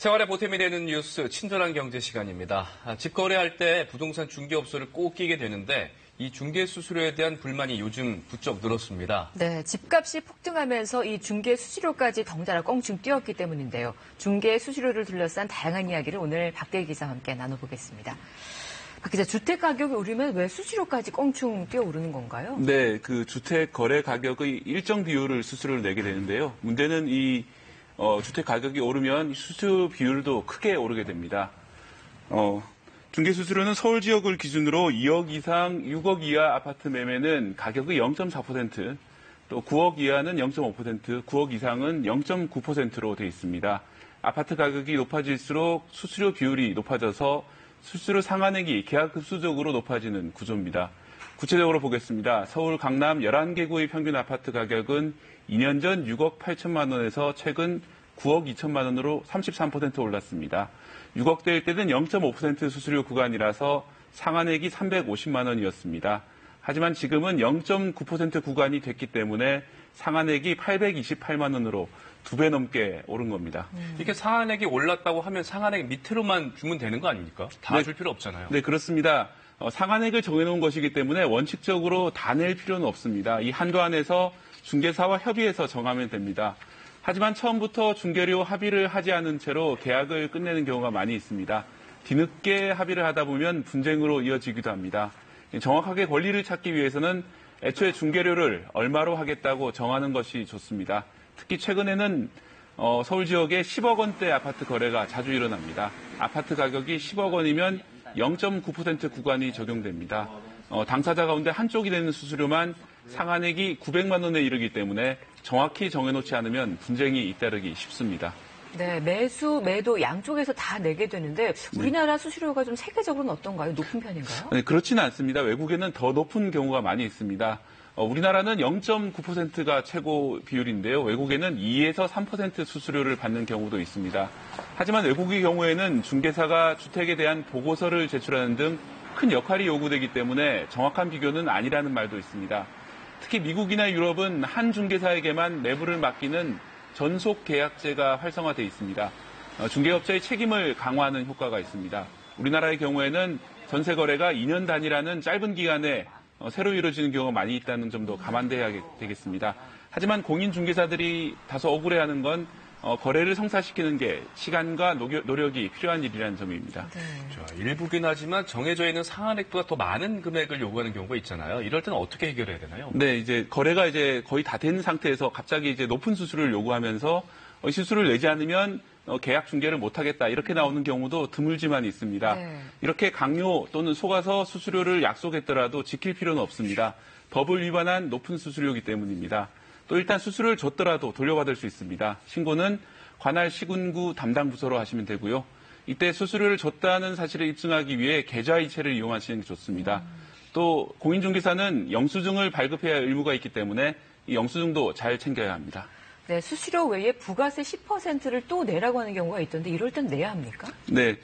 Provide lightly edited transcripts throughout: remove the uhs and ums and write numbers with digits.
생활에 보탬이 되는 뉴스, 친절한 경제 시간입니다. 집 거래할 때 부동산 중개업소를 꼭 끼게 되는데 이 중개 수수료에 대한 불만이 요즘 부쩍 늘었습니다. 네, 집값이 폭등하면서 이 중개 수수료까지 덩달아 껑충 뛰었기 때문인데요. 중개 수수료를 둘러싼 다양한 이야기를 오늘 박대기 기자와 함께 나눠보겠습니다. 박 기자, 주택 가격이 오르면 왜 수수료까지 껑충 뛰어오르는 건가요? 네, 그 주택 거래 가격의 일정 비율을 수수료를 내게 되는데요. 문제는 이 주택 가격이 오르면 수수료 비율도 크게 오르게 됩니다. 중개 수수료는 서울 지역을 기준으로 2억 이상 6억 이하 아파트 매매는 가격의 0.4%, 또 9억 이하는 0.5%, 9억 이상은 0.9%로 되어 있습니다. 아파트 가격이 높아질수록 수수료 비율이 높아져서 수수료 상한액이 계약급수적으로 높아지는 구조입니다. 구체적으로 보겠습니다. 서울 강남 11개구의 평균 아파트 가격은 2년 전 6억 8천만 원에서 최근 9억 2천만 원으로 33% 올랐습니다. 6억대일 때는 0.5% 수수료 구간이라서 상한액이 350만 원이었습니다. 하지만 지금은 0.9% 구간이 됐기 때문에 상한액이 828만 원으로 2배 넘게 오른 겁니다. 이렇게 상한액이 올랐다고 하면 상한액 밑으로만 주면 되는 거 아닙니까? 다 줄 필요 없잖아요. 네, 그렇습니다. 상한액을 정해놓은 것이기 때문에 원칙적으로 다 낼 필요는 없습니다. 이 한도 안에서 중개사와 협의해서 정하면 됩니다. 하지만 처음부터 중개료 합의를 하지 않은 채로 계약을 끝내는 경우가 많이 있습니다. 뒤늦게 합의를 하다 보면 분쟁으로 이어지기도 합니다. 정확하게 권리를 찾기 위해서는 애초에 중개료를 얼마로 하겠다고 정하는 것이 좋습니다. 특히 최근에는 서울 지역에 10억 원대 아파트 거래가 자주 일어납니다. 아파트 가격이 10억 원이면 0.9% 구간이 적용됩니다. 당사자 가운데 한쪽이 내는 수수료만 상한액이 900만 원에 이르기 때문에 정확히 정해놓지 않으면 분쟁이 잇따르기 쉽습니다. 네, 매수, 매도 양쪽에서 다 내게 되는데 우리나라 수수료가 좀 세계적으로는 어떤가요? 높은 편인가요? 네, 그렇지는 않습니다. 외국에는 더 높은 경우가 많이 있습니다. 우리나라는 0.9%가 최고 비율인데요. 외국에는 2에서 3% 수수료를 받는 경우도 있습니다. 하지만 외국의 경우에는 중개사가 주택에 대한 보고서를 제출하는 등 큰 역할이 요구되기 때문에 정확한 비교는 아니라는 말도 있습니다. 특히 미국이나 유럽은 한 중개사에게만 매물을 맡기는 전속 계약제가 활성화되어 있습니다. 중개업자의 책임을 강화하는 효과가 있습니다. 우리나라의 경우에는 전세 거래가 2년 단위라는 짧은 기간에 새로 이루어지는 경우가 많이 있다는 점도 감안돼야 되겠습니다. 하지만 공인중개사들이 다소 억울해하는 건 거래를 성사시키는 게 시간과 노력이 필요한 일이라는 점입니다. 네. 자, 일부긴 하지만 정해져 있는 상한액보다 더 많은 금액을 요구하는 경우가 있잖아요. 이럴 때는 어떻게 해결해야 되나요? 네, 이제 거래가 이제 거의 다 된 상태에서 갑자기 이제 높은 수수료를 요구하면서 수수료를 내지 않으면 계약 중개를 못하겠다 이렇게 나오는 경우도 드물지만 있습니다. 네. 이렇게 강요 또는 속아서 수수료를 약속했더라도 지킬 필요는 없습니다. 법을 위반한 높은 수수료이기 때문입니다. 또 일단 수수료를 줬더라도 돌려받을 수 있습니다. 신고는 관할 시군구 담당 부서로 하시면 되고요. 이때 수수료를 줬다는 사실을 입증하기 위해 계좌이체를 이용하시는 게 좋습니다. 또 공인중개사는 영수증을 발급해야 할 의무가 있기 때문에 이 영수증도 잘 챙겨야 합니다. 네, 수수료 외에 부가세 10%를 또 내라고 하는 경우가 있던데 이럴 땐 내야 합니까? 네,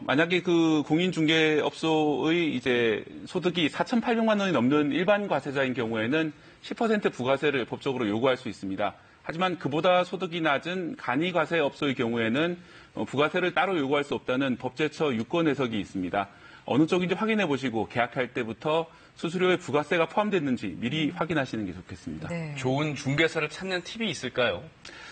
만약에 그 공인중개업소의 이제 소득이 4,800만 원이 넘는 일반 과세자인 경우에는 10% 부가세를 법적으로 요구할 수 있습니다. 하지만 그보다 소득이 낮은 간이과세업소의 경우에는 부가세를 따로 요구할 수 없다는 법제처 유권 해석이 있습니다. 어느 쪽인지 확인해 보시고 계약할 때부터 수수료에 부가세가 포함됐는지 미리 확인하시는 게 좋겠습니다. 네. 좋은 중개사를 찾는 팁이 있을까요?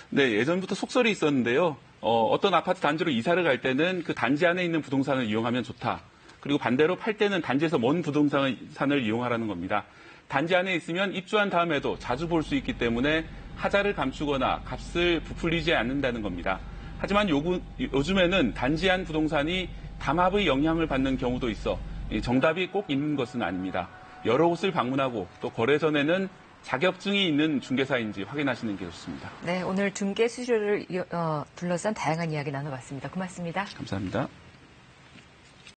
네, 예전부터 속설이 있었는데요. 어떤 아파트 단지로 이사를 갈 때는 그 단지 안에 있는 부동산을 이용하면 좋다. 그리고 반대로 팔 때는 단지에서 먼 부동산을 이용하라는 겁니다. 단지 안에 있으면 입주한 다음에도 자주 볼 수 있기 때문에 하자를 감추거나 값을 부풀리지 않는다는 겁니다. 하지만 요즘에는 단지 안 부동산이 담합의 영향을 받는 경우도 있어 정답이 꼭 있는 것은 아닙니다. 여러 곳을 방문하고 또 거래 전에는 자격증이 있는 중개사인지 확인하시는 게 좋습니다. 네, 오늘 중개 수수료를 둘러싼 다양한 이야기 나눠봤습니다. 고맙습니다. 감사합니다.